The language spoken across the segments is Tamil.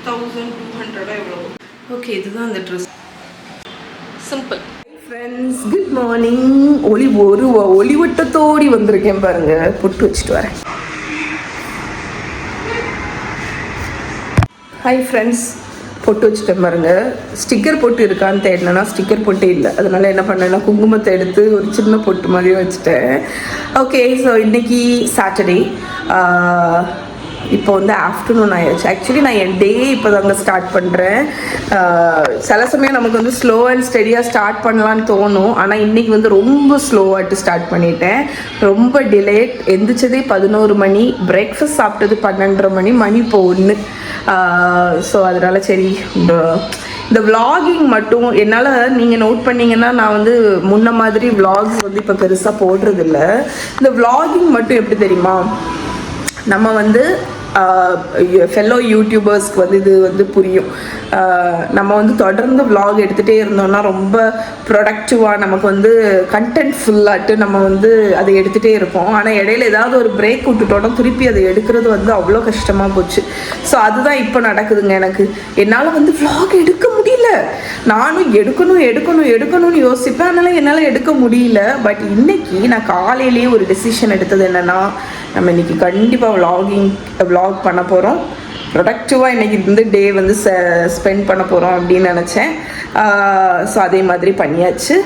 6200 எவ்வளோ. ஓகே, இதுதான் அந்த dress. Simple. Friends, good morning. ஒளிவட்டத்தோடி வந்திருக்கேன் பாருங்க. பொட்டு வச்சுட்டு வரேன். ஹாய் ஃப்ரெண்ட்ஸ், பொட்டு வச்சுட்டேன் பாருங்க. ஸ்டிக்கர் பொட்டு இருக்கான்னு தேடினா ஸ்டிக்கர் பொட்டே இல்லை. அதனால என்ன பண்ணேன்னா குங்குமத்தை எடுத்து ஒரு சின்ன பொட்டு மாதிரி வச்சுட்டேன். ஓகே, ஸோ இன்னைக்கு சாட்டர்டே. இப்போ வந்து ஆஃப்டர்நூன் ஆயிடுச்சு. ஆக்சுவலி நான் என் டே இப்போ தாங்க ஸ்டார்ட் பண்ணுறேன். சில சமயம் நமக்கு வந்து ஸ்லோ அண்ட் ஸ்டெடியாக ஸ்டார்ட் பண்ணலான்னு தோணும். ஆனால் இன்றைக்கி வந்து ரொம்ப ஸ்லோவாகிட்டு ஸ்டார்ட் பண்ணிட்டேன். ரொம்ப டிலேட். எந்திரிச்சதே 11 மணி, பிரேக்ஃபாஸ்ட் சாப்பிட்டது 12:30 மணி, மணி இப்போ 1. ஸோ அதனால் சரி, இந்த விலாகிங் மட்டும் என்னால் நீங்கள் நோட் பண்ணிங்கன்னா நான் வந்து முன்ன மாதிரி விலாக்ஸ் வந்து இப்போ பெருசாக போடுறதில்ல. இந்த விலாகிங் மட்டும் எப்படி தெரியுமா, நம்ம வந்து ஃபெல்லோ யூடியூபர்ஸ்க்கு வந்து இது வந்து புரியும். நம்ம வந்து தொடர்ந்து விலாக் எடுத்துகிட்டே இருந்தோம்னா ரொம்ப ப்ரொடக்டிவாக நமக்கு வந்து கண்டென்ட் ஃபுல்லாட்டு நம்ம வந்து அதை எடுத்துகிட்டே இருப்போம். ஆனால் இடையில ஏதாவது ஒரு பிரேக் விட்டுட்டோன்னா திருப்பி அதை எடுக்கிறது வந்து அவ்வளோ கஷ்டமாக போச்சு. ஸோ அதுதான் இப்போ நடக்குதுங்க எனக்கு. என்னால் வந்து விலாக் எடுக்க முடியல. நானும் எடுக்கணும்னு யோசிப்பேன், அதனால் என்னால் எடுக்க முடியல. பட் இன்னைக்கு நான் காலையிலேயே ஒரு டெசிஷன் எடுத்தது என்னென்னா, நம்ம இன்றைக்கி கண்டிப்பாக விலாக் பண்ண போகிறோம். ப்ரொடக்டிவாக இன்றைக்கி வந்து டே வந்து ஸ்பெண்ட் பண்ண போகிறோம் அப்படின்னு நினச்சேன். ஸோ அதே மாதிரி பண்ணியாச்சு.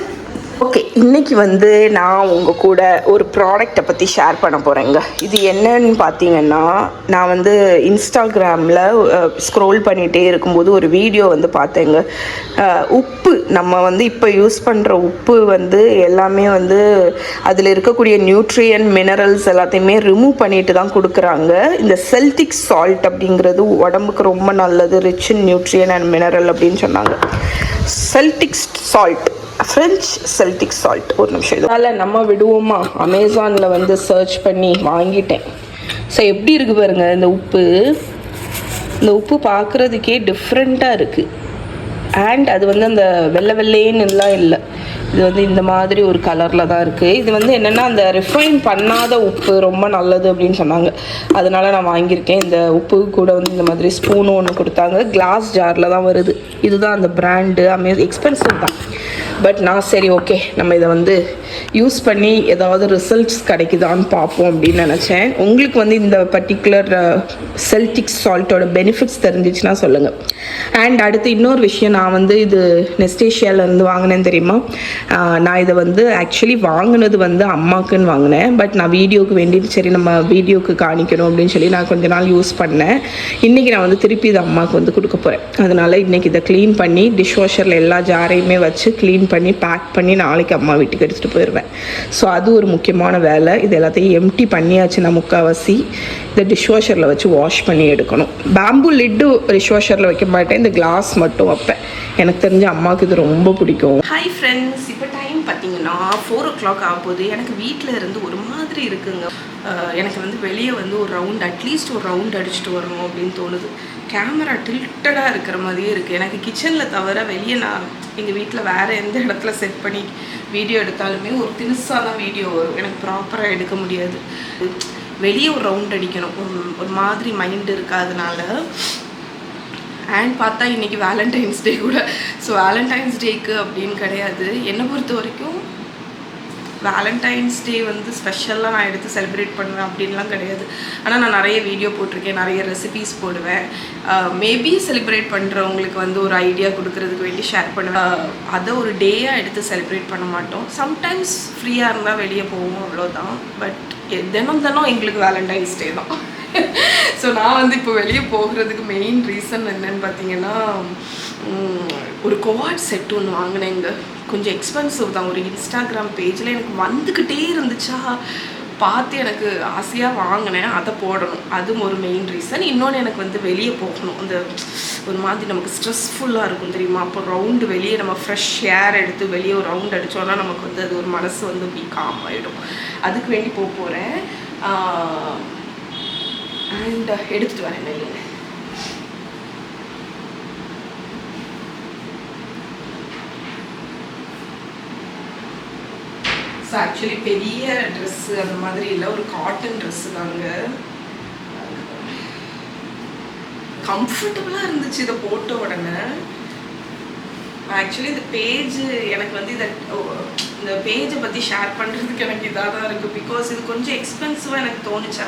ஓகே, இன்றைக்கி வந்து நான் உங்கள் கூட ஒரு ப்ராடக்டை பற்றி ஷேர் பண்ண போகிறேங்க. இது என்னன்னு பார்த்தீங்கன்னா, நான் வந்து இன்ஸ்டாகிராமில் ஸ்க்ரோல் பண்ணிகிட்டே இருக்கும்போது ஒரு வீடியோ வந்து பார்த்தேங்க. உப்பு, நம்ம வந்து இப்போ யூஸ் பண்ணுற உப்பு வந்து எல்லாமே வந்து அதில் இருக்கக்கூடிய நியூட்ரியன் மினரல்ஸ் எல்லாத்தையுமே ரிமூவ் பண்ணிட்டு தான் கொடுக்குறாங்க. இந்த செல்டிக் சால்ட் அப்படிங்கிறது உடம்புக்கு ரொம்ப நல்லது, ரிச் இன் நியூட்ரியன் அண்ட் மினரல் அப்படின்னு சொன்னாங்க. Celtic salt, French Celtic salt. ஒரு நிமிஷம், இதனால் நம்ம விடுவோமா, அமேசானில் வந்து சர்ச் பண்ணி வாங்கிட்டேன். ஸோ எப்படி இருக்குது பாருங்கள் இந்த உப்பு. இந்த உப்பு பார்க்குறதுக்கே டிஃப்ரெண்ட்டாக இருக்குது. அண்ட் அது வந்து அந்த வெள்ளையேன்னுலாம் இல்லை, இது வந்து இந்த மாதிரி ஒரு கலரில் தான் இருக்குது. இது வந்து என்னென்னா அந்த ரிஃபைன் பண்ணாத உப்பு ரொம்ப நல்லது அப்படின்னு சொன்னாங்க. அதனால் நான் வாங்கியிருக்கேன். இந்த உப்பு கூட வந்து இந்த மாதிரி ஸ்பூனும் ஒன்று கொடுத்தாங்க. கிளாஸ் ஜாரில் தான் வருது. இதுதான் அந்த பிராண்டு. எக்ஸ்பென்சிவ் தான். பட் நான் சரி ஓகே, நம்ம இதை வந்து யூஸ் பண்ணி ஏதாவது ரிசல்ட்ஸ் கிடைக்குதான்னு பார்ப்போம் அப்படின்னு நினச்சேன். உங்களுக்கு வந்து இந்த பர்டிகுலர் செல்டிக் சால்ட்டோட பெனிஃபிட்ஸ் தெரிஞ்சிச்சுன்னா சொல்லுங்கள். அண்ட் அடுத்து இன்னொரு விஷயம், நான் வந்து இது நெஸ்டேஷியாவிலேருந்து வாங்கினேன் தெரியுமா. நான் இதை வந்து ஆக்சுவலி வாங்கினது வந்து அம்மாவுக்குன்னு வாங்கினேன். பட் நான் வீடியோவுக்கு வேண்டிட்டு சரி நம்ம வீடியோவுக்கு காணிக்கணும் அப்படின்னு சொல்லி நான் கொஞ்ச நாள் யூஸ் பண்ணேன். இன்றைக்கி நான் வந்து திருப்பி இதை அம்மாவுக்கு வந்து கொடுக்க போகிறேன். அதனால் இன்றைக்கி இதை க்ளீன் பண்ணி டிஷ் வாஷரில் எல்லா ஜாரையுமே வச்சு க்ளீன் பண்ணி பேக் பண்ணி நாளைக்கு அம்மா வீட்டுக்கு எடுத்துகிட்டு போயிடுவேன். ஸோ அது ஒரு முக்கியமான வேலை. இது எல்லாத்தையும் எம்டி பண்ணியாச்சு. நான் முக்கால்வாசி இதை டிஷ் வாஷரில் வச்சு வாஷ் பண்ணி எடுக்கணும். பேம்பு லிட்டு டிஷ் வாஷரில் வைக்க மாட்டேன், இந்த கிளாஸ் மட்டும் வைப்பேன். எனக்கு தெரிஞ்ச அம்மாவுக்கு இது ரொம்ப பிடிக்கும். ஹாய் ஃப்ரெண்ட்ஸ், இப்போ டைம் பார்த்தீங்கன்னா 4 o'clock ஆகும்போது. எனக்கு வீட்டில் இருந்து ஒரு மாதிரி இருக்குங்க. எனக்கு வந்து வெளியே வந்து ஒரு ரவுண்ட், அட்லீஸ்ட் ஒரு ரவுண்ட் அடிச்சுட்டு வரணும் அப்படின்னு தோணுது. கேமரா டில்ட்டடாக இருக்கிற மாதிரியே இருக்குது. எனக்கு கிச்சனில் தவிர வெளியே நான் எங்கள் வீட்டில் வேறு எந்த இடத்துல செட் பண்ணி வீடியோ எடுத்தாலுமே ஒரு தினுசாக தான் வீடியோ வரும். எனக்கு ப்ராப்பராக எடுக்க முடியாது. வெளியே ஒரு ரவுண்ட் அடிக்கணும், ஒரு மாதிரி மைண்டு இருக்காதனால. அண்ட் பார்த்தா இன்றைக்கி வேலண்டைன்ஸ் டே கூட. ஸோ வேலண்டைன்ஸ் டேக்கு அப்படின்னு கிடையாது. என்னை பொறுத்த வரைக்கும் வேலண்டைன்ஸ் டே வந்து ஸ்பெஷலாக நான் எடுத்து செலிப்ரேட் பண்ணுவேன் அப்படின்லாம் கிடையாது. ஆனால் நான் நிறைய வீடியோ போட்டிருக்கேன், நிறைய ரெசிபீஸ் போடுவேன். மேபி செலிப்ரேட் பண்ணுறவங்களுக்கு வந்து ஒரு ஐடியா கொடுக்கறதுக்கு வேண்டி ஷேர் பண்ணுவேன். அதை ஒரு டேயாக எடுத்து செலிப்ரேட் பண்ண மாட்டோம். சம்டைம்ஸ் ஃப்ரீயாக இருந்தால் வெளியே போவோம், அவ்வளோதான். பட் தினம் எங்களுக்கு வேலண்டைன்ஸ் டே தான். ஸோ நான் வந்து இப்போ வெளியே போகிறதுக்கு மெயின் ரீசன் என்னன்னு பார்த்தீங்கன்னா, ஒரு கோவாட் செட் ஒன்று வாங்கினேங்க. கொஞ்சம் எக்ஸ்பென்சிவ் தான். ஒரு இன்ஸ்டாகிராம் பேஜில் எனக்கு வந்துக்கிட்டே இருந்துச்சா, பார்த்து எனக்கு ஆசையாக வாங்கினேன். அதை போடணும், அதுவும் ஒரு மெயின் ரீசன். இன்னொன்று எனக்கு வந்து வெளியே போகணும். அந்த ஒரு மாதிரி நமக்கு ஸ்ட்ரெஸ்ஃபுல்லாக இருக்கும் தெரியுமா. அப்போ ரவுண்டு வெளியே நம்ம ஃப்ரெஷ் ஏர் எடுத்து வெளியே ஒரு ரவுண்ட் அடித்தோன்னா நமக்கு வந்து அது ஒரு மனசு வந்து அப்படி காம் ஆகிடும். அதுக்கு வேண்டி போகிறேன். அண்ட் எடுத்துகிட்டு வரேன் இல்லைங்க. ஸோ ஆக்சுவலி பெரிய ட்ரெஸ்ஸு அந்த மாதிரி இல்லை, ஒரு காட்டன் ட்ரெஸ்ஸு தாங்க. கம்ஃபர்டபுளாக இருந்துச்சு இதை போட்ட உடனே. ஆக்சுவலி இந்த பேஜ் எனக்கு வந்து இந்த பேஜை பற்றி ஷேர் பண்ணுறதுக்கு எனக்கு இதாக தான் இருக்குது. பிகாஸ் இது கொஞ்சம் எக்ஸ்பென்சிவாக எனக்கு தோணுச்சா,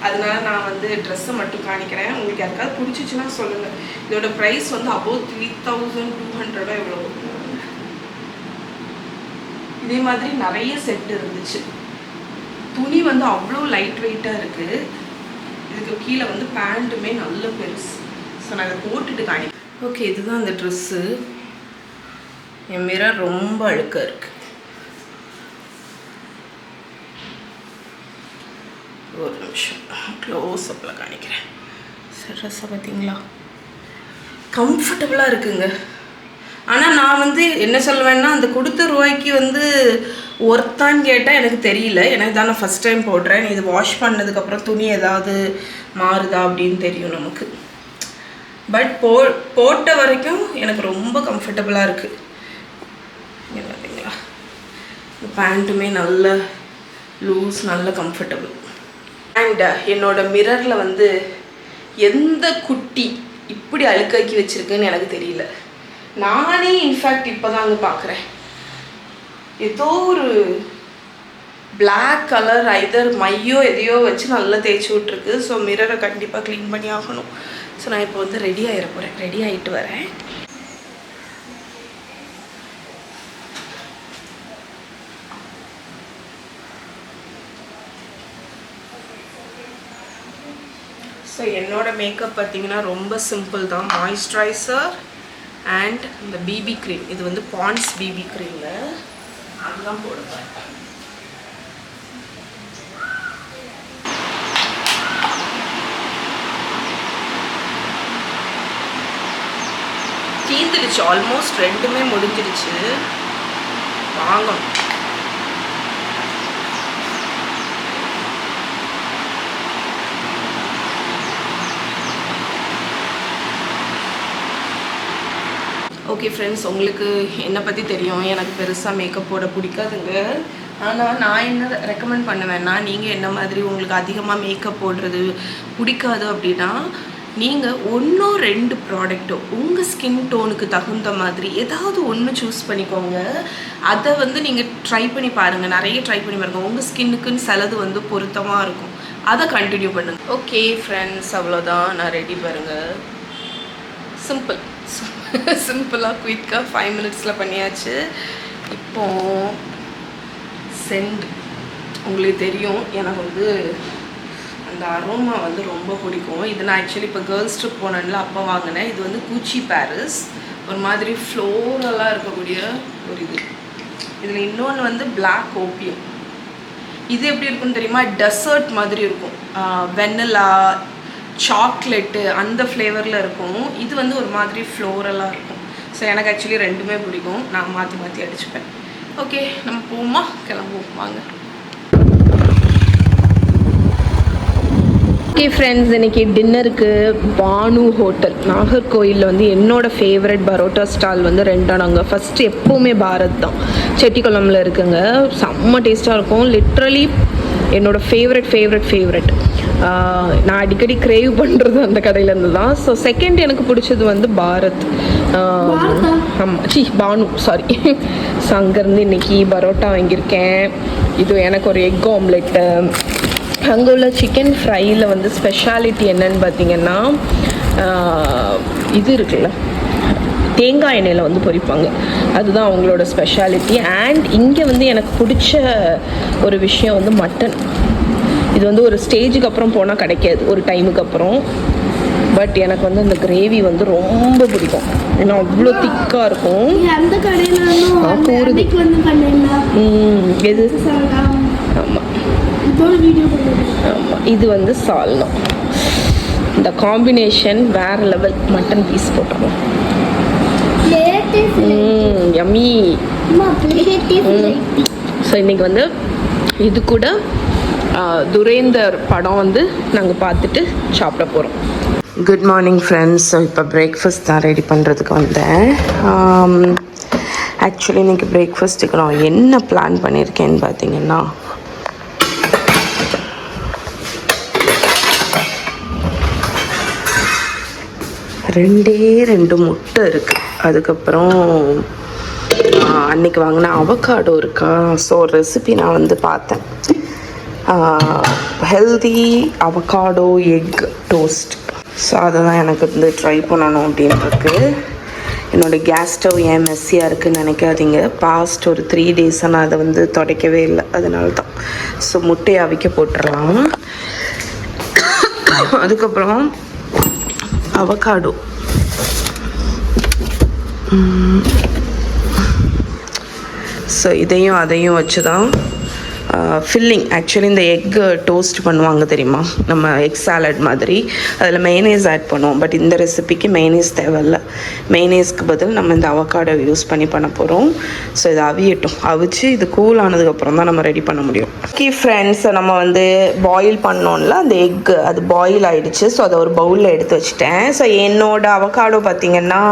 அதனால நான் வந்து ட்ரெஸ்ஸை மட்டும் காணிக்கிறேன். உங்களுக்கு யாருக்காவது பிடிச்சிச்சுன்னா சொல்லுங்கள். இதோட ப்ரைஸ் வந்து அபோவ் 3200 எவ்வளோ. இதே மாதிரி நிறைய செட் இருந்துச்சு. துணி வந்து அவ்வளோ லைட் வெயிட்டாக இருக்குது. இதுக்கு கீழே வந்து பேண்ட்டுமே நல்ல பெருசு. ஸோ நான் இதை போட்டுட்டு காணிக்கிறேன். ஓகே, இதுதான் அந்த ட்ரெஸ்ஸு. என் மிரர் ரொம்ப அழுக்காக இருக்குது. ஒரு நிமிஷம் க்ளோஸ் அப்பில் காணிக்கிறேன். ட்ரெஸ்ஸை பார்த்தீங்களா, கம்ஃபர்டபுளாக இருக்குங்க. ஆனால் நான் வந்து என்ன சொல்லுவேன்னா, அந்த கொடுத்த ரூபாய்க்கு வந்து ஒர்த்தான்னு கேட்டால் எனக்கு தெரியல. எனக்கு தான் நான் ஃபஸ்ட் டைம் போடுறேன். இது வாஷ் பண்ணதுக்கப்புறம் துணி ஏதாவது மாறுதா அப்படின்னு தெரியும் நமக்கு. பட் போட்ட வரைக்கும் எனக்கு ரொம்ப கம்ஃபர்டபுளாக இருக்குது. பார்த்தீங்களா, பேண்ட்டுமே நல்ல லூஸ், நல்ல கம்ஃபர்டபுள். அண்ட் என்னோட மிரரில் வந்து எந்த குட்டி இப்படி அழுக்காக்கி வச்சுருக்குன்னு எனக்கு தெரியல. நானே இன்ஃபேக்ட் இப்போ தான் அங்கே பார்க்குறேன். ஏதோ ஒரு பிளாக் கலர் ஐதர் மையோ எதையோ வச்சு நல்லா தேய்ச்சி விட்ருக்கு. ஸோ மிரரை கண்டிப்பாக க்ளீன் பண்ணி ஆகணும். ஸோ நான் இப்போ வந்து ரெடி ஆகிட போகிறேன். ரெடி ஆகிட்டு வரேன். ஸோ என்னோட மேக்கப் பார்த்தீங்கன்னா ரொம்ப சிம்பிள் தான். மாய்ஸ்சரைசர் அண்ட் இந்த பிபி க்ரீம். இது வந்து பாண்ட்ஸ் பிபி க்ரீமு, அதுதான் போடுவேன். தீந்துடுச்சு, ஆல்மோஸ்ட் ரெண்டுமே முடிஞ்சிடுச்சு. வாங்கணும். ஓகே ஃப்ரெண்ட்ஸ், உங்களுக்கு என்னை பற்றி தெரியும். எனக்கு பெருசாக மேக்கப் போட பிடிக்காதுங்க. ஆனால் நான் என்ன ரெக்கமெண்ட் பண்ணுவேன்னா, நீங்கள் என்ன மாதிரி உங்களுக்கு அதிகமாக மேக்கப் போடுறது பிடிக்காது அப்படின்னா, நீங்கள் 1-2 ப்ராடக்ட்டோ உங்கள் ஸ்கின் டோனுக்கு தகுந்த மாதிரி ஏதாவது ஒன்று சூஸ் பண்ணிக்கோங்க. அதை வந்து நீங்கள் ட்ரை பண்ணி பாருங்கள். நிறைய ட்ரை பண்ணி பாருங்கள். உங்கள் ஸ்கின்னுக்குன்னு சிலது வந்து பொருத்தமாக இருக்கும். அதை கண்டினியூ பண்ணுங்கள். ஓகே ஃப்ரெண்ட்ஸ், அவ்வளோதான். நான் ரெடி பாருங்கள். சிம்பிளாக குயிக்காக 5 மினிட்ஸில் பண்ணியாச்சு. இப்போது சென்ட் உங்களுக்கு தெரியும், எனக்கு வந்து அந்த அரோமா வந்து ரொம்ப பிடிக்கும். இது நான் ஆக்சுவலி இப்போ கேர்ள்ஸ் ட்ரிப் போனேன்ல அப்போ வாங்கினேன். இது வந்து கூச்சி பாரிஸ். ஒரு மாதிரி ஃப்ளோரலாக இருக்கக்கூடிய ஒரு இது. இதில் இன்னொன்று வந்து பிளாக் ஓப்பியம். இது எப்படி இருக்குன்னு தெரியுமா, டெசர்ட் மாதிரி இருக்கும். வெண்ணிலா, சாக்லேட்டு அந்த ஃப்ளேவரில் இருக்கும். இது வந்து ஒரு மாதிரி ஃப்ளோரலாக இருக்கும். ஸோ எனக்கு ஆக்சுவலி ரெண்டுமே பிடிக்கும். நான் மாற்றி மாற்றி அடிச்சுப்பேன். ஓகே, நம்ம போவோமா? கிளம்புவோம் வாங்க. ஓகே ஃப்ரெண்ட்ஸ், இன்றைக்கி டின்னருக்கு பானு ஹோட்டல் நாகர்கோயிலில் வந்து என்னோடய ஃபேவரட் பரோட்டா ஸ்டால் வந்து 2 நாங்கள் ஃபஸ்ட்டு எப்போவுமே பாரத் தான், செட்டிக்குளமில் இருக்குங்க. செம்ம டேஸ்ட்டாக இருக்கும். லிட்ரலி என்னோடய ஃபேவரட். நான் அடிக்கடி கிரேவ் பண்ணுறது அந்த கடையிலேருந்து தான். ஸோ செகண்ட் எனக்கு பிடிச்சது வந்து பாரத். ஆமாம், பானு சாரி. ஸோ அங்கேருந்து இன்றைக்கி பரோட்டா வாங்கியிருக்கேன். இது எனக்கு ஒரு எக் ஆம்லெட்டு. அங்கே உள்ள சிக்கன் ஃப்ரையில் வந்து ஸ்பெஷாலிட்டி என்னன்னு பார்த்தீங்கன்னா, இது இருக்குல்ல, தேங்காய் எண்ணெயில் வந்து பொரிப்பாங்க. அதுதான் அவங்களோட ஸ்பெஷாலிட்டி. அண்ட் இங்கே வந்து எனக்கு பிடிச்ச ஒரு விஷயம் வந்து மட்டன். இது வந்து ஒரு ஸ்டேஜுக்கு அப்புறம் போனால் கிடைக்காது, ஒரு டைமுக்கு அப்புறம். பட் எனக்கு வந்து அந்த கிரேவி வந்து ரொம்ப பிடிக்கும். ஏன்னா அவ்வளோ திக்காக இருக்கும். கூறுது. எது? ஆமாம், இது வந்து சால்னா. இந்த காம்பினேஷன் வேறு லெவல். மட்டன் பீஸ் போட்டுருவோம். யம்மி. ஸோ இன்றைக்கி வந்து இது கூட துரேந்தர் படம் வந்து நாங்கள் பார்த்துட்டு சாப்பிட போகிறோம். Good morning friends. ஸோ இப்போ பிரேக்ஃபாஸ்ட் தான் ரெடி பண்ணுறதுக்கு வந்தேன். ஆக்சுவலி இன்றைக்கி பிரேக்ஃபாஸ்ட்டுக்கு நான் என்ன பிளான் பண்ணியிருக்கேன்னு பார்த்தீங்கன்னா, 2 முட்டை இருக்குது. அதுக்கப்புறம் அன்றைக்கி வாங்கின அவகாடோ இருக்கா. ஸோ ரெசிபி நான் வந்து பார்த்தேன், healthy avocado egg toast. So அதை தான் எனக்கு வந்து ட்ரை பண்ணணும் அப்படின்ட்டுருக்கு. என்னோடய கேஸ் ஸ்டவ் ஏன் மெஸ்ஸியாக இருக்குதுன்னு நினைக்காதீங்க. பாஸ்ட் ஒரு 3 டேஸாக நான் அதை வந்து துடைக்கவே இல்லை, அதனால தான். ஸோ முட்டையை அவிக்க போட்டுடலாம். அதுக்கப்புறம் அவகாடோ ஸோ இதையும் அதையும் வச்சு தான் ஃபில்லிங். ஆக்சுவலி இந்த எக்கு டோஸ்ட் பண்ணுவாங்க தெரியுமா, நம்ம எக் சாலட் மாதிரி. அதில் மெயனேஸ் ஆட் பண்ணுவோம். பட் இந்த ரெசிபிக்கு மெயனேஸ் தேவையில்லை. மெயனேஸ்க்கு பதில் நம்ம இந்த அவகாடோ யூஸ் பண்ண போகிறோம். ஸோ இதை அவியட்டும். அவிச்சு இது கூல் ஆனதுக்கப்புறம் தான் நம்ம ரெடி பண்ண முடியும். ஓகே ஃப்ரெண்ட்ஸ், நம்ம வந்து பாயில் பண்ணோம்ல அந்த எக்கு, அது பாயில் ஆகிடுச்சு. ஸோ அதை ஒரு பவுலில் எடுத்து வச்சுட்டேன். ஸோ என்னோடய அவகாடோ பார்த்திங்கன்னா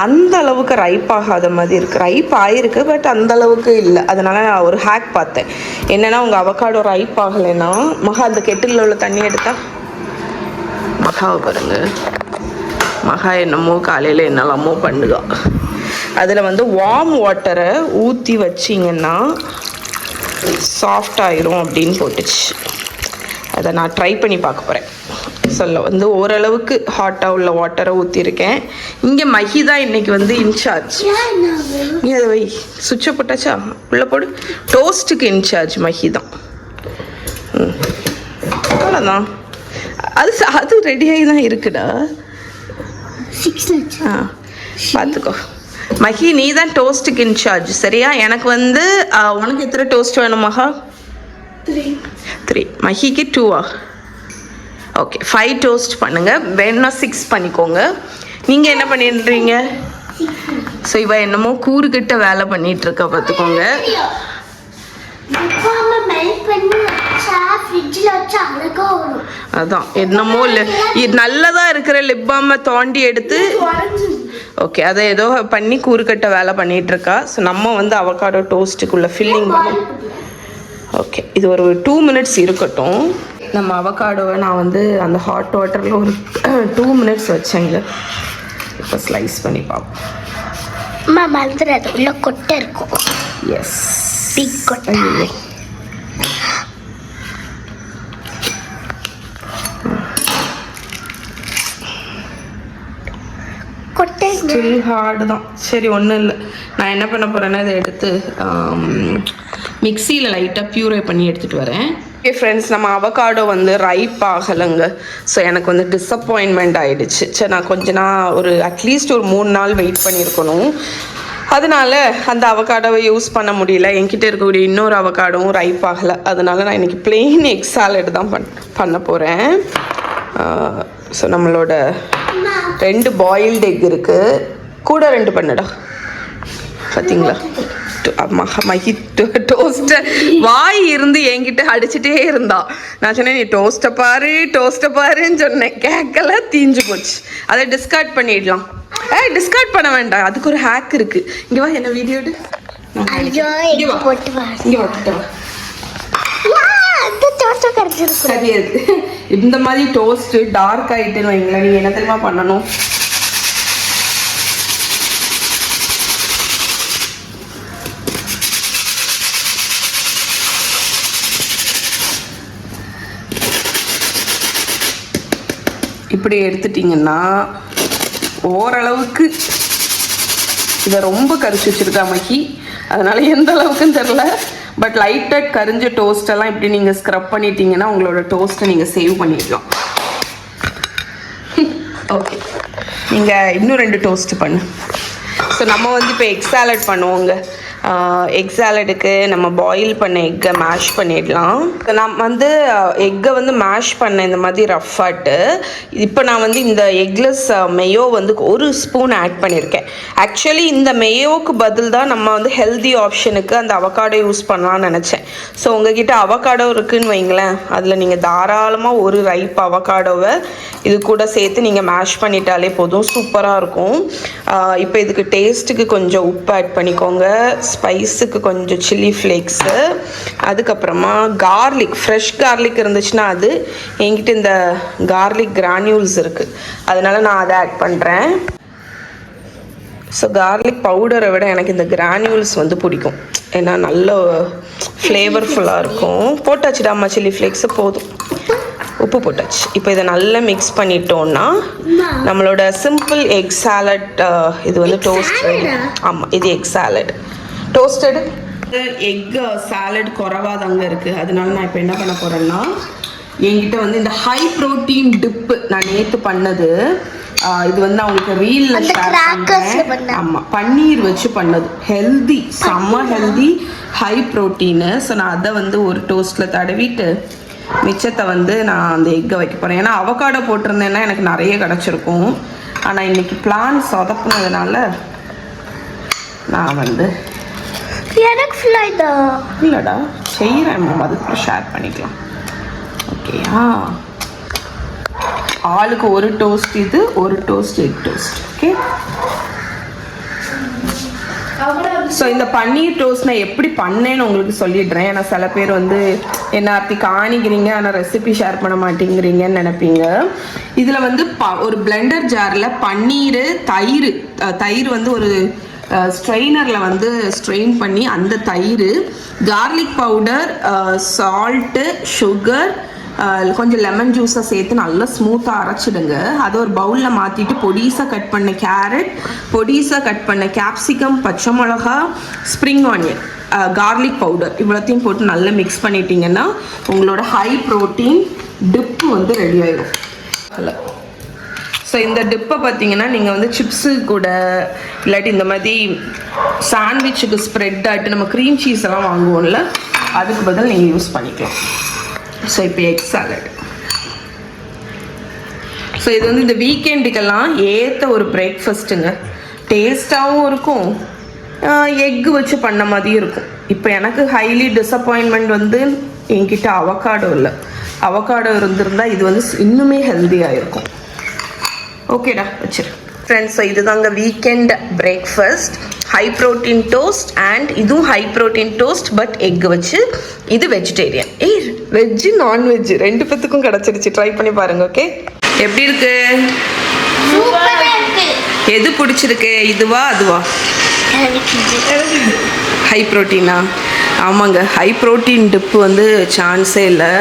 அந்த அளவுக்கு ரைப் ஆகாத மாதிரி இருக்குது. ரைப் ஆகிருக்கு, பட் அந்த அளவுக்கு இல்லை. அதனால் நான் ஒரு ஹேக் பார்த்தேன். என்னென்னா, உங்கள் அவகாடோ ரைப் ஆகலைன்னா மகா அந்த கெட்டிலில் உள்ள தண்ணி எடுத்தா மகாவை பாருங்க. மகா என்னமோ காலையில் என்னெல்லாமோ பண்ணுதா. அதில் வந்து வார்ம் வாட்டரை ஊற்றி வச்சிங்கன்னா சாஃப்ட் ஆயிரும் அப்படின்னு போட்டுச்சு. அதை நான் ட்ரை பண்ணி பார்க்க போகிறேன். சொல்ல வந்து ஓரளவுக்கு ஹாட்டாக உள்ள வாட்டரை ஊற்றிருக்கேன். இங்கே மஹி தான் இன்றைக்கி வந்து இன்சார்ஜ். நீ அதை வை, சுவிட்சை போட்டாச்சா, உள்ளே போடு. டோஸ்ட்டுக்கு இன்சார்ஜ் மஹி தான். அவ்வளோதான். அது ரெடியாகி தான் இருக்குடா. பார்த்துக்கோ மஹி, நீ தான் டோஸ்ட்டுக்கு இன்சார்ஜ் சரியா? எனக்கு வந்து உனக்கு எத்தனை டோஸ்ட் வேணும் மகா? 3. மஹிக்கு 2ஆ? ஓகே, 5 டோஸ்ட் பண்ணுங்கள். வேணும்னா 6 பண்ணிக்கோங்க. நீங்கள் என்ன பண்ணிடுறீங்க? ஸோ இவ என்னமோ கூறுகிட்ட வேலை பண்ணிகிட்ருக்கா, பார்த்துக்கோங்க. அதான் என்னமோ இல்லை, இது நல்லதாக இருக்கிற லிப் பாமை தோண்டி எடுத்து ஓகே அதை ஏதோ பண்ணி கூறுகட்ட வேலை பண்ணிகிட்ருக்கா. ஸோ நம்ம வந்து அவகாடோ டோஸ்ட்டுக்குள்ளே ஃபில்லிங் பண்ணோம். ஓகே, இது ஒரு 2 மினிட்ஸ் இருக்கட்டும். நம்ம அவகாடோவை நான் வந்து அந்த ஹாட் வாட்டரில் ஒரு 2 மினிட்ஸ் வச்சேங்க. இப்போ ஸ்லைஸ் பண்ணி பார்ப்போம். மறந்துடாது, உள்ள கொட்டை இருக்கும். எஸ், பிக் கொட்டை. கொட்டை ஸ்டில் ஹார்டு தான். சரி, ஒன்றும் இல்லை. நான் என்ன பண்ண போகிறேன்னா இதை எடுத்து மிக்சியில் லைட்டாக ப்யூரை பண்ணி எடுத்துகிட்டு வரேன். ஓகே ஃப்ரெண்ட்ஸ், நம்ம அவகாடோ வந்து ரைப் ஆகலைங்க. ஸோ எனக்கு வந்து டிஸப்பாயின்மெண்ட் ஆகிடுச்சு. சரி, நான் ஒரு அட்லீஸ்ட் ஒரு 3 நாள் வெயிட் பண்ணியிருக்கணும். அதனால அந்த அவகாடோவை யூஸ் பண்ண முடியல. என்கிட்ட இருக்கக்கூடிய இன்னொரு அவகாடோவும் ரைப் ஆகலை. அதனால நான் இன்றைக்கி பிளெயின் எக் சாலட் தான் பண்ண போகிறேன். ஸோ நம்மளோட 2 பாயில்டு எக் இருக்குது, கூட 2 பண்ணுடா. பார்த்தீங்களா, மஹி டோஸ்ட்டை வாய் இருந்து என்கிட்ட அடிச்சுட்டே இருந்தா. நான் சொன்னேன், நீ டோஸ்ட்டை பாருன்னு சொன்னேன். கேட்கல, தீஞ்சு போச்சு. அதை டிஸ்கார்ட் பண்ணிடலாம். டிஸ்கார்ட் பண்ண வேண்டாம், அதுக்கு ஒரு ஹேக் இருக்குது. இங்கே வா, என்ன வீடியோ எடு. இந்த மாதிரி டோஸ்ட் டார்க் ஆயிட்டுன்னு வைங்களேன், நீங்க என்ன தெரியுமா பண்ணணும்? இப்படி எடுத்துட்டீங்கன்னா ஓரளவுக்கு இதை ரொம்ப கரிச்சு வச்சிருக்கா மஹி. அதனால எந்த அளவுக்குன்னு தெரில, பட் லைட்டாக கரிஞ்ச டோஸ்டெல்லாம் இப்படி நீங்கள் ஸ்க்ரப் பண்ணிட்டீங்கன்னா உங்களோட டோஸ்ட்டை நீங்கள் சேவ் பண்ணிடலாம். ஓகே, நீங்கள் இன்னும் 2 டோஸ்ட் பண்ணு. ஸோ நம்ம வந்து இப்போ எக் சாலட் பண்ணுவோங்க. எக் சாலடுக்கு நம்ம பாயில் பண்ண எக்கை மேஷ் பண்ணிடலாம். நான் வந்து எக்கை வந்து மேஷ் பண்ணேன் இந்த மாதிரி ரஃப்பாட்டு. இப்போ நான் வந்து இந்த எக்லெஸ் மெயோ வந்து 1 ஸ்பூன் ஆட் பண்ணியிருக்கேன். ஆக்சுவலி இந்த மெயோவுக்கு பதில் தான் நம்ம வந்து ஹெல்தி ஆப்ஷனுக்கு அந்த அவகாடோ யூஸ் பண்ணலான்னு நினச்சேன். ஸோ உங்ககிட்ட அவகாடோ இருக்குதுன்னு வைங்களேன், அதில் நீங்கள் தாராளமாக ஒரு ரைப் அவகாடோவை இது கூட சேர்த்து நீங்கள் மேஷ் பண்ணிட்டாலே போதும், சூப்பராக இருக்கும். இப்போ இதுக்கு டேஸ்ட்டுக்கு கொஞ்சம் உப்பு ஆட் பண்ணிக்கோங்க. ஸ்பைஸுக்கு கொஞ்சம் சில்லி ஃப்ளேக்ஸு, அதுக்கப்புறமா கார்லிக், ஃப்ரெஷ் கார்லிக் இருந்துச்சுன்னா அது, என்கிட்ட இந்த கார்லிக் கிரானியூல்ஸ் இருக்குது, அதனால நான் அதை ஆட் பண்ணுறேன். ஸோ கார்லிக் பவுடரை விட எனக்கு இந்த கிரானியூல்ஸ் வந்து பிடிக்கும், ஏன்னா நல்ல ஃப்ளேவர்ஃபுல்லாக இருக்கும். போட்டாச்சுடாமா சில்லி ஃப்ளேக்ஸு, போதும், உப்பு போட்டாச்சு. இப்போ இதை நல்லா மிக்ஸ் பண்ணிட்டோன்னா நம்மளோட சிம்பிள் எக் சாலட் இது வந்து டோஸ்ட் ரெடி. ஆமாம், இது எக் சாலட் டோஸ்டடு எக் சாலட் குறைவா தாங்க இருக்குது. அதனால நான் இப்போ என்ன பண்ண போகிறேன்னா, என்கிட்ட வந்து இந்த ஹை ப்ரோட்டீன் டிப்பு நான் நேற்று பண்ணது, இது வந்து அவங்களுக்கு ரீலில் ஷேர் பண்ணுறேன். ஆமாம், பன்னீர் வச்சு பண்ணது, ஹெல்தி, செம்ம ஹெல்தி, ஹை ப்ரோட்டீனு. ஸோ நான் அதை வந்து ஒரு டோஸ்ட்டில் தடவிட்டு மிச்சத்தை வந்து நான் அந்த எக்கை வைக்க போகிறேன். ஏன்னா அவகாடோ போட்டிருந்தேன்னா எனக்கு நிறைய கிடச்சிருக்கும். ஆனால் இன்றைக்கி பிளான் சொதப்புனதுனால நான் வந்து இல்லைடா செய்கிறேன், அதுக்கப்புறம் ஷேர் பண்ணிக்கலாம். ஓகேயா, ஆளுக்கு ஒரு டோஸ்ட், இது ஒரு toast egg toast. Okay, so இந்த பன்னீர் டோஸ்ட் நான் எப்படி பண்ணேன்னு உங்களுக்கு சொல்லிடுறேன். ஏன்னா சில பேர் வந்து என்ன அப்படி காணிக்கிறீங்க ஆனால் ரெசிபி ஷேர் பண்ண மாட்டேங்கிறீங்கன்னு நினைப்பீங்க. இதில் வந்து ஒரு பிளெண்டர் ஜாரில் பன்னீர், தயிர் வந்து ஒரு ஸ்ட்ரெயினரில் வந்து ஸ்ட்ரெயின் பண்ணி அந்த தயிர், கார்லிக் பவுடர், சால்ட்டு, சுகர், கொஞ்சம் லெமன் ஜூஸை சேர்த்து நல்லா ஸ்மூத்தாக அரைச்சிடுங்க. அதை ஒரு பவுலில் மாற்றிட்டு பொடிசாக கட் பண்ண கேரட், பொடிசாக கட் பண்ண கேப்சிகம், பச்சை மிளகா, ஸ்ப்ரிங் ஆனியன், கார்லிக் பவுடர் இவ்வளோத்தையும் போட்டு நல்லா மிக்ஸ் பண்ணிட்டீங்கன்னா உங்களோட ஹை ப்ரோட்டீன் டிப்பு வந்து ரெடி ஆயிடும். அதில் ஸோ இந்த டிப்பை பார்த்தீங்கன்னா நீங்கள் வந்து சிப்ஸு கூட இல்லாட்டி இந்த மாதிரி சாண்ட்விச்சுக்கு ஸ்ப்ரெட் ஆகிட்டு நம்ம க்ரீம் சீஸ் எல்லாம் வாங்குவோம்ல, அதுக்கு பதில் நீங்கள் யூஸ் பண்ணிக்கலாம். ஸோ இப்போ எக் சாலட், ஸோ இது வந்து இந்த வீக்கெண்டுக்கெல்லாம் ஏற்ற ஒரு பிரேக்ஃபாஸ்ட்டுங்க. டேஸ்ட்டாகவும் இருக்கும், எக்கு வச்சு பண்ண மாதிரியும் இருக்கும். இப்போ எனக்கு ஹைலி டிசப்பாயின்மெண்ட் வந்து என்கிட்ட அவகாடோ இல்லை. அவகாடோ இருந்திருந்தால் இது வந்து இன்னுமே ஹெல்த்தியாக இருக்கும். ஓகேடா, வச்சிரு ஃப்ரெண்ட்ஸ். ஸோ இதுதாங்க weekend breakfast, high protein toast and இதுவும் high protein toast but egg வச்சு. இது வெஜிடேரியன், வெஜ்ஜு நான்வெஜ் ரெண்டு பேத்துக்கும் கிடச்சிருச்சு. ட்ரை பண்ணி பாருங்க. ஓகே, எப்படி இருக்கு? எது பிடிச்சிருக்கு, இதுவா அதுவா? ஹை ப்ரோட்டீனா? ஆமாங்க, ஹை ப்ரோட்டீன் டிப்பு வந்து சான்ஸே இல்லை.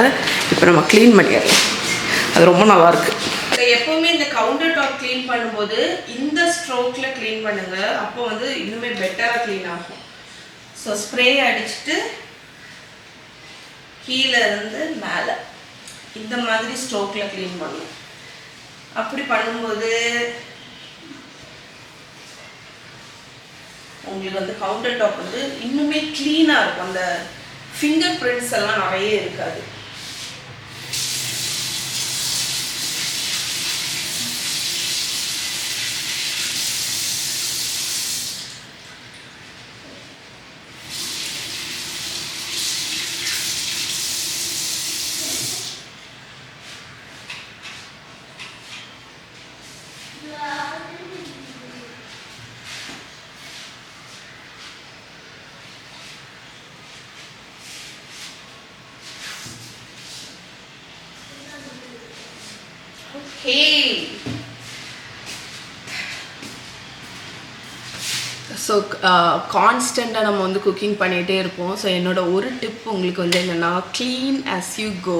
இப்போ நம்ம க்ளீன் பண்ணிடலாம், அது ரொம்ப நல்லாயிருக்கு. எப்பவுமே இந்த கவுண்டர் டாப் க்ளீன் பண்ணும்போது இந்த ஸ்ட்ரோக்கில் க்ளீன் பண்ணுங்க, அப்போ வந்து இன்னுமே பெட்டராக க்ளீன் ஆகும். ஸோ ஸ்ப்ரே அடிச்சுட்டு கீழே இருந்து மேலே இந்த மாதிரி ஸ்ட்ரோக்கில் க்ளீன் பண்ணணும். அப்படி பண்ணும்போது உங்களுக்கு வந்து கவுண்டர் டாப் வந்து இன்னுமே க்ளீனாக இருக்கும், அந்த ஃபிங்கர் பிரிண்ட்ஸ் எல்லாம் நிறைய இருக்காது. ஸோ கான்ஸ்டண்ட்டாக நம்ம வந்து குக்கிங் பண்ணிகிட்டே இருப்போம். ஸோ என்னோட ஒரு டிப் உங்களுக்கு வந்து என்னென்னா, clean as you go.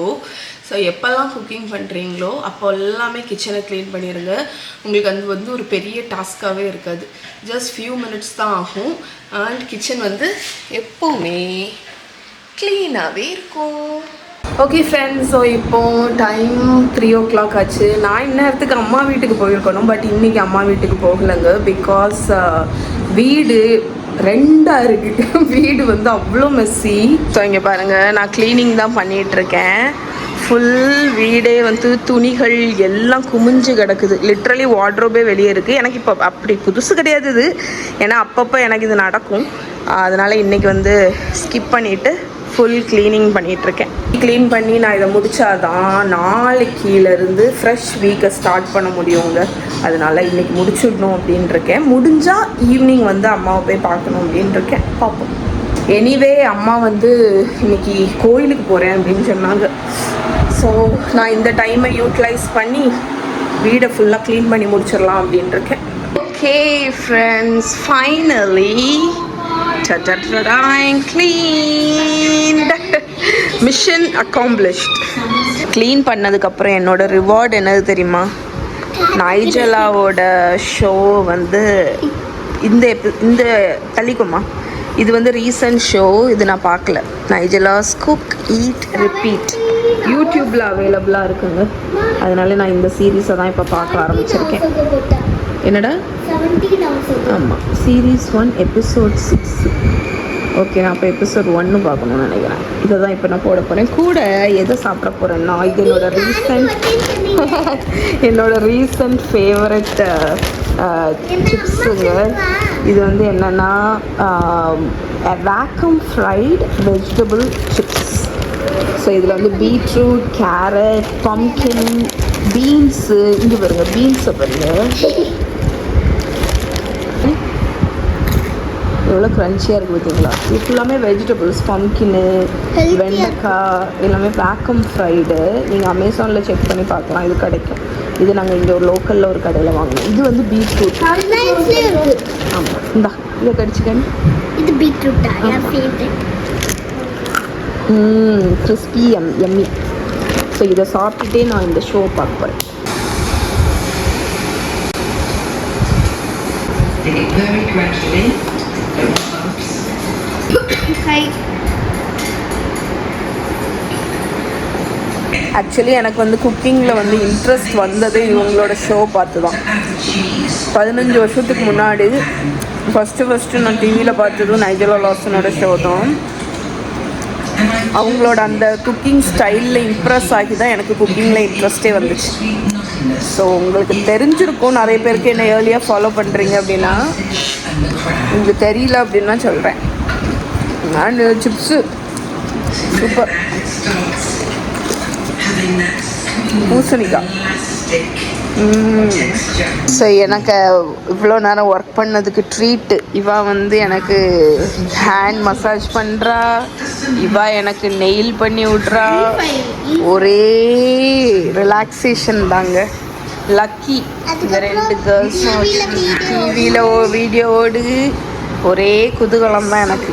So எப்போல்லாம் குக்கிங் பண்ணுறீங்களோ அப்போ எல்லாமே கிச்சனை க்ளீன் பண்ணிடுங்க. உங்களுக்கு அது வந்து ஒரு பெரிய டாஸ்க்காகவே இருக்காது, ஜஸ்ட் ஃபியூ மினிட்ஸ் தான் ஆகும். அண்ட் கிச்சன் வந்து எப்போவுமே க்ளீனாகவே இருக்கும். ஓகே ஃப்ரெண்ட்ஸ், ஸோ இப்போது டைம் 3 o'clock ஆச்சு. நான் இந்நேரத்துக்கு அம்மா வீட்டுக்கு போயிருக்கணும், பட் இன்றைக்கி அம்மா வீட்டுக்கு போகலைங்க. பிகாஸ் வீடு ரெண்டாக இருக்குது, வீடு வந்து அவ்வளோ மெஸ்ஸி. ஸோ இங்கே பாருங்கள், நான் க்ளீனிங் தான் பண்ணிகிட்ருக்கேன். ஃபுல் வீடே வந்து துணிகள் எல்லாம் குமிஞ்சு கிடக்குது. லிட்ரலி வார்ட்ரோபே வெளியே இருக்குது. எனக்கு இப்போ அப்படி புதுசு கிடையாது இது, ஏன்னா அப்பப்போ எனக்கு இது நடக்கும். அதனால் இன்றைக்கி வந்து ஸ்கிப் பண்ணிவிட்டு ஃபுல் க்ளீனிங் பண்ணிகிட்ருக்கேன். க்ளீன் பண்ணி நான் இதை முடித்தாதான் நாளைக்கிலேருந்து ஃப்ரெஷ் வீக்கை ஸ்டார்ட் பண்ண முடியுங்க. அதனால் இன்றைக்கி முடிச்சுடணும் அப்படின்ட்டுருக்கேன். முடிஞ்சால் ஈவினிங் வந்து அம்மாவை போய் பார்க்கணும் அப்படின்ட்டுருக்கேன். பார்ப்போம். எனிவே அம்மா வந்து இன்னைக்கு கோயிலுக்கு போகிறேன் அப்படின்னு சொன்னாங்க. ஸோ நான் இந்த டைமை யூட்டிலைஸ் பண்ணி வீடை ஃபுல்லாக க்ளீன் பண்ணி முடிச்சிடலாம் அப்படின்ட்டுருக்கேன். Okay friends, finally cleaned. Mission accomplished. Clean பண்ணதுக்கப்புறம் என்னோட ரிவார்டு என்னது தெரியுமா? நைஜலாவோட ஷோ வந்து இந்த தள்ளிக்குமா, இது வந்து ரீசன்ட் ஷோ. இது நான் பார்க்கல. நைஜலாஸ் குக் ஈட் ரிப்பீட் யூடியூப்பில் அவைலபிளாக இருக்குங்க. அதனால நான் இந்த சீரீஸை தான் இப்போ பார்க்க ஆரம்பிச்சிருக்கேன். என்னடா? ஆமாம், சீரீஸ் 1 எபிசோட் 6. ஓகே, நான் இப்போ எபிசோட் 1 பார்க்கணும்னு நினைக்கிறேன். இதை தான் இப்போ நான் போட போகிறேன். கூட எதை சாப்பிட போகிறேன்னா, இது என்னோட ரீசன்ட் ஃபேவரட் சிப்ஸுங்க. இது வந்து என்னென்னா vacuum fried vegetable chips. So இதில் வந்து பீட்ரூட், கேரட், பம்கின், பீன்ஸு. இங்கே பாருங்க, பீன்ஸை பாருங்க எவ்வளோ க்ரன்ச்சியாக இருக்குது பார்த்தீங்களா. இது ஃபுல்லாமே வெஜிடபிள்ஸ். பம்கின்னு, வெண்டைக்காய் எல்லாமே வேக்கம் ஃப்ரைடு. நீங்கள் அமேசானில் செக் பண்ணி பார்க்கலாம், இது கிடைக்கும். இது நாங்கள் இங்கே ஒரு லோக்கலில் ஒரு கடையில் வாங்கினோம். இது வந்து பீட்ரூட். ஆமாம், இந்தா இதை கடிச்சிக்கேன். இது பீட்ரூட்டா? Crispy Emmy. ஸோ இதை சாப்பிட்டுட்டே நான் இந்த ஷோ பார்க்க போகிறேன். ஆக்சுவலி எனக்கு வந்து குக்கிங்கில் வந்து இன்ட்ரெஸ்ட் வந்தது இவங்களோட ஷோ பார்த்து தான். 15 வருஷத்துக்கு முன்னாடி ஃபஸ்ட்டு நான் டிவியில் பார்த்ததும் நைஜலா லாசனோட ஷோ தான். அவங்களோட அந்த குக்கிங் ஸ்டைலில் இம்ப்ரெஸ் ஆகி தான் எனக்கு குக்கிங்கில் இன்ட்ரெஸ்ட்டே வந்துச்சு. ஸோ உங்களுக்கு தெரிஞ்சிருக்கும், நிறைய பேருக்கு என்ன ஏர்லியாக ஃபாலோ பண்ணுறீங்க அப்படின்னா. உங்களுக்கு தெரியல அப்படின்னா சொல்கிறேன். நான் சிப்ஸு சூப்பர். பூசணிக்காய். ஸோ எனக்கு இவ்வளோ நேரம் ஒர்க் பண்ணதுக்கு ட்ரீட்டு. இவா வந்து எனக்கு ஹேண்ட் மசாஜ் பண்ணுறா, இவா எனக்கு நெயில் பண்ணி விட்றா. ஒரே ரிலாக்ஸேஷன் தாங்க. லக்கி இந்த 2 கேர்ள்ஸும் டிவியில் வீடியோ ஓடு. ஒரே குதூகலம் தான் எனக்கு.